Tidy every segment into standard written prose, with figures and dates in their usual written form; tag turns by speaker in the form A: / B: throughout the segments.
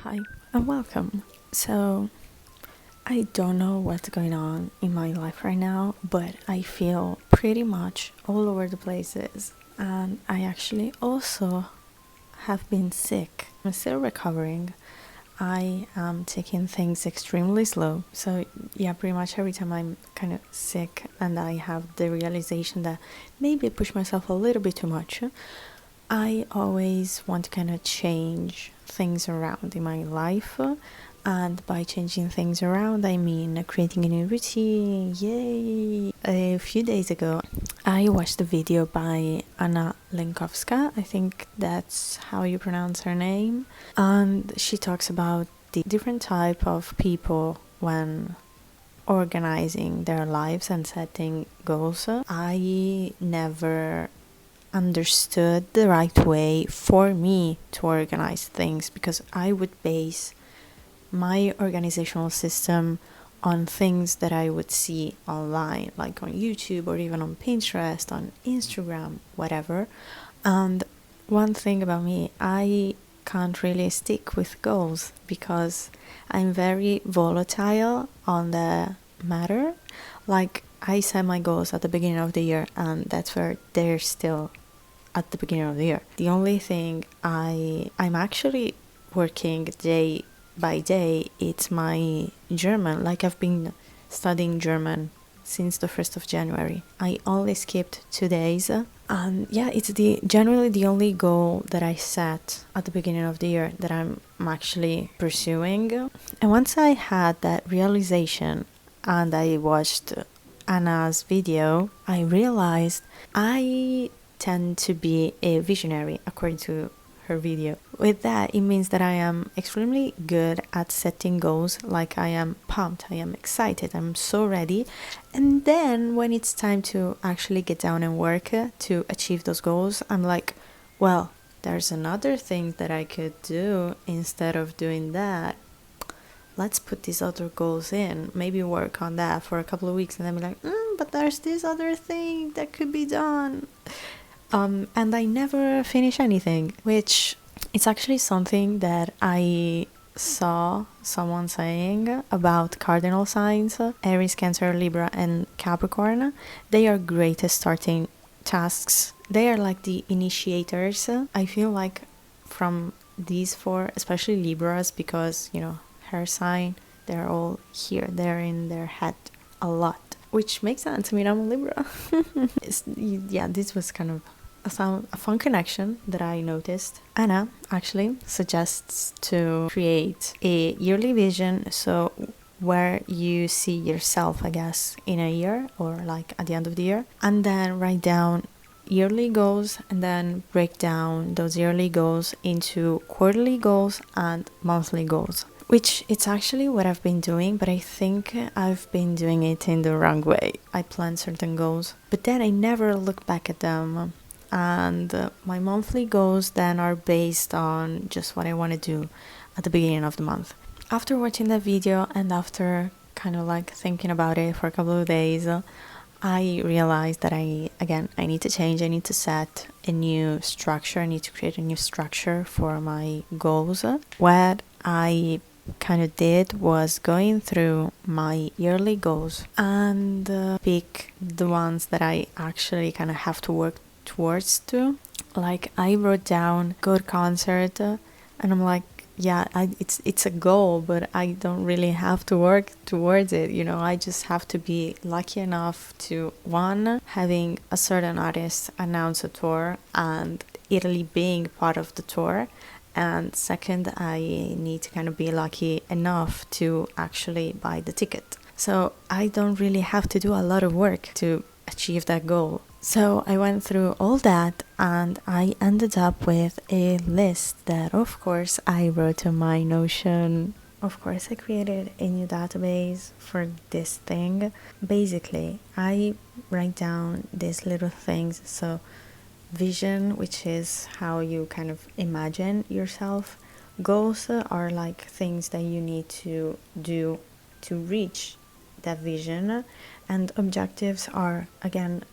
A: Hi and welcome. So, I don't know what's going on in my life right now, but I feel pretty much all over the places. And I actually also have been sick. I'm still recovering. I am taking things extremely slow. So, yeah, pretty much every time I'm kind of sick and I have the realization that maybe I push myself a little bit too much, I always want to kind of change things around in my life. And by changing things around, I mean creating a new routine. Yay! A few days ago, I watched a video by Anna Lenkowska. I think that's how you pronounce her name. And she talks about the different type of people when organizing their lives and setting goals. I never understood the right way for me to organize things because I would base my organizational system on things that I would see online, like on YouTube or even on Pinterest, on Instagram, whatever. And one thing about me, I can't really stick with goals because I'm very volatile on the matter. Like, I set my goals at the beginning of the year, and that's where they're still at the beginning of the year. The only thing I'm actually working day by day, it's my German. Like, I've been studying German since the 1st of January. I only skipped 2 days. And yeah, it's generally the only goal that I set at the beginning of the year that I'm actually pursuing. And once I had that realization and I watched Anna's video, I realized I tend to be a visionary according to her video. With that, it means that I am extremely good at setting goals. Like, I am pumped, I am excited, I'm so ready. And then when it's time to actually get down and work to achieve those goals, I'm like, well, there's another thing that I could do instead of doing that. Let's put these other goals in, maybe work on that for a couple of weeks and then be like, but there's this other thing that could be done. And I never finish anything, which it's actually something that I saw someone saying about cardinal signs, Aries, Cancer, Libra, and Capricorn. They are great at starting tasks. They are like the initiators. I feel like from these four, especially Libras, because, her sign, they're all here, they're in their head a lot. Which makes sense. I mean, I'm a Libra. Yeah, this was kind of a fun connection that I noticed. Anna actually suggests to create a yearly vision, so where you see yourself, I guess, in a year or like at the end of the year, and then write down yearly goals and then break down those yearly goals into quarterly goals and monthly goals. Which it's actually what I've been doing, but I think I've been doing it in the wrong way. I plan certain goals, but then I never look back at them. And my monthly goals then are based on just what I want to do at the beginning of the month. After watching that video and after kind of like thinking about it for a couple of days, I realized that I need to change. I need to set a new structure. I need to create a new structure for my goals. What I kind of did was going through my yearly goals and pick the ones that I actually kind of have to work towards to. Like, I wrote down go to concert and I'm like, yeah, it's a goal, but I don't really have to work towards it. I just have to be lucky enough to, one, having a certain artist announce a tour and Italy being part of the tour, and second, I need to kind of be lucky enough to actually buy the ticket. So I don't really have to do a lot of work to achieve that goal. So I went through all that and I ended up with a list that, of course, I wrote on my Notion. Of course, I created a new database for this thing. Basically, I write down these little things. So vision, which is how you kind of imagine yourself. Goals are like things that you need to do to reach that vision, and objectives are, again,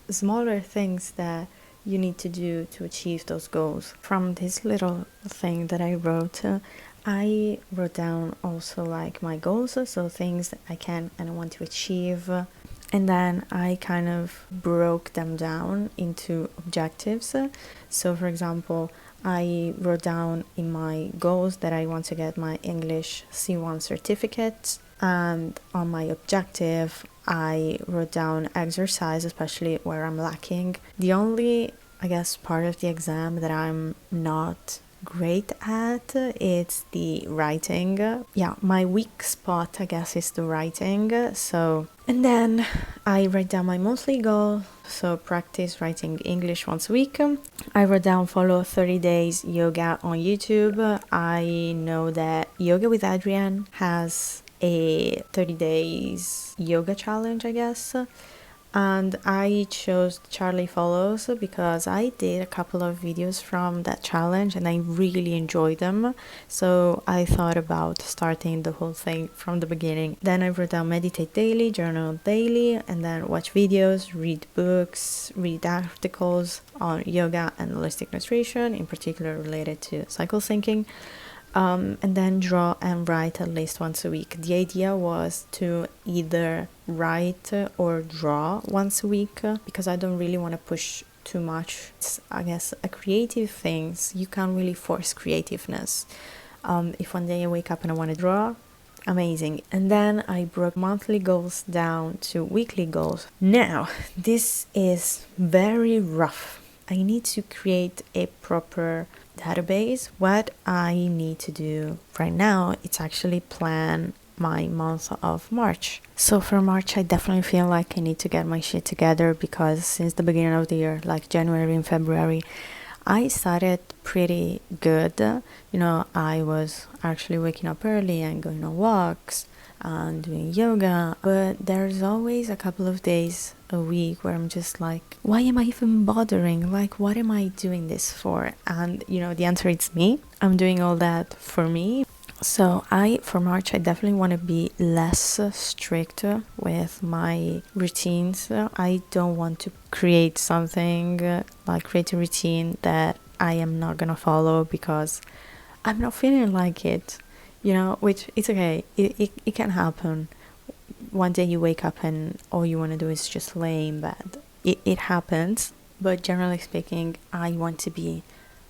A: smaller things that you need to do to achieve those goals. From this little thing that I wrote, I wrote down also like my goals, so things that I can and I want to achieve. And then I kind of broke them down into objectives. So, for example, I wrote down in my goals that I want to get my English C1 certificate. And on my objective, I wrote down exercise, especially where I'm lacking. The only, I guess, part of the exam that I'm not great at, it's the writing. Yeah, my weak spot, I guess, is the writing. So, and then I write down my monthly goal, so practice writing English once a week. I wrote down follow 30 days yoga on YouTube. I know that Yoga with Adriene has a 30 days yoga challenge, I guess. And I chose Charlie Follows because I did a couple of videos from that challenge and I really enjoyed them. So I thought about starting the whole thing from the beginning. Then I wrote down meditate daily, journal daily, and then watch videos, read books, read articles on yoga and holistic nutrition, in particular related to cycle syncing. And then draw and write at least once a week. The idea was to either write or draw once a week because I don't really want to push too much. It's, I guess, a creative thing. You can't really force creativeness. If one day I wake up and I want to draw, amazing. And then I broke monthly goals down to weekly goals. Now, this is very rough. I need to create a proper database. What I need to do right now, it's actually plan my month of March. So for March, I definitely feel like I need to get my shit together because since the beginning of the year, like January and February, I started pretty good. You know, I was actually waking up early and going on walks and doing yoga, but there's always a couple of days a week where I'm just like, why am I even bothering? Like, what am I doing this for? And you know, the answer is me. I'm doing all that for me. So for March, I definitely want to be less strict with my routines. I don't want to create something, create a routine that I am not gonna follow because I'm not feeling like it, you know, which it's okay. It can happen. One day you wake up and all you want to do is just lay in bed. It happens, but generally speaking, I want to be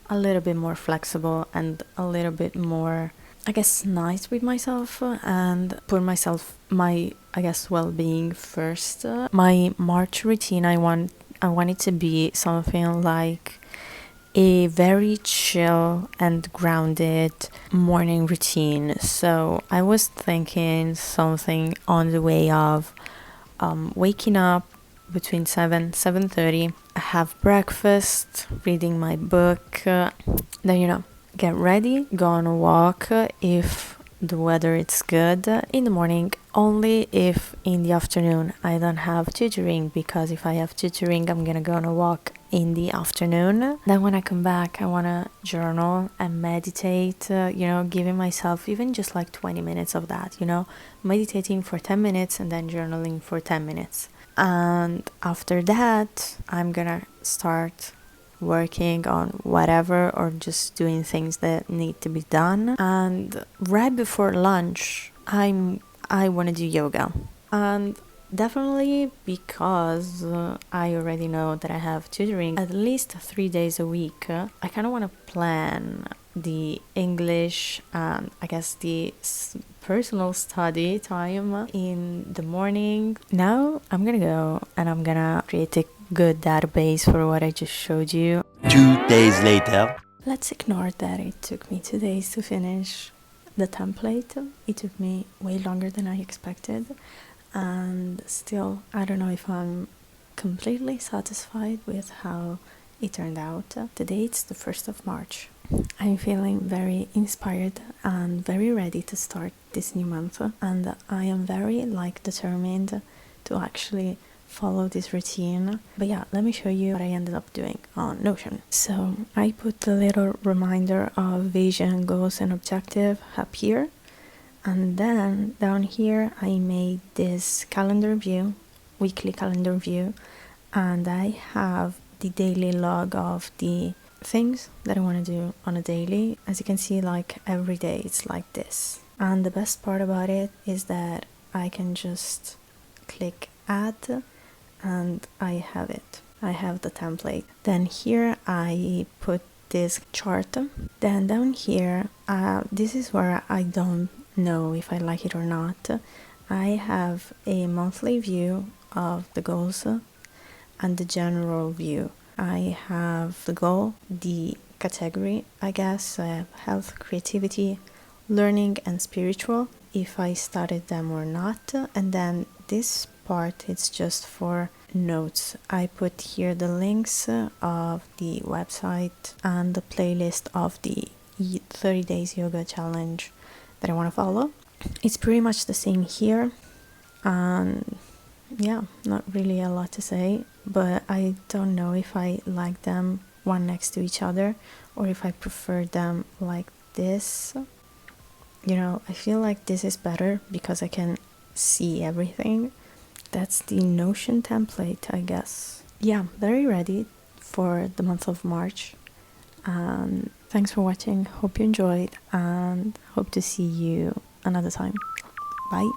A: a little bit more flexible and a little bit more, I guess, nice with myself and put my I guess, well-being first. My March routine, I want it to be something like a very chill and grounded morning routine. So I was thinking something on the way of waking up between 7:30, have breakfast, reading my book, then, you know, get ready, go on a walk if the weather is good in the morning, only if in the afternoon I don't have tutoring, because if I have tutoring I'm gonna go on a walk in the afternoon. Then when I come back I want to journal and meditate, giving myself even just like 20 minutes of that, meditating for 10 minutes and then journaling for 10 minutes. And after that I'm gonna start working on whatever or just doing things that need to be done. And right before lunch I want to do yoga, and definitely because I already know that I have tutoring at least 3 days a week, I kind of want to plan the English and I guess the personal study time in the morning. Now I'm gonna go and I'm gonna create a good database for what I just showed you.
B: 2 days later.
A: Let's ignore that it took me 2 days to finish the template. It took me way longer than I expected, and still I don't know if I'm completely satisfied with how it turned out. Today it's the 1st of March. I'm feeling very inspired and very ready to start this new month, and I am very determined to actually follow this routine. But yeah, let me show you what I ended up doing on Notion. So I put a little reminder of vision, goals and objective up here, and then down here I made this calendar view, weekly calendar view, and I have the daily log of the things that I want to do on a daily. As you can see, like every day it's like this. And the best part about it is that I can just click add and I have it. I have the template. Then here I put this chart. Then down here, this is where I don't know if I like it or not. I have a monthly view of the goals and the general view. I have the goal, the category, I guess, health, creativity, learning, and spiritual, if I started them or not. And then this part, it's just for notes. I put here the links of the website and the playlist of the 30 days yoga challenge that I want to follow. It's pretty much the same here, and yeah, not really a lot to say, but I don't know if I like them one next to each other or if I prefer them like this. You know, I feel like this is better because I can see everything. That's the Notion template, I guess. Yeah, very ready for the month of March. And thanks for watching. Hope you enjoyed and hope to see you another time. Bye.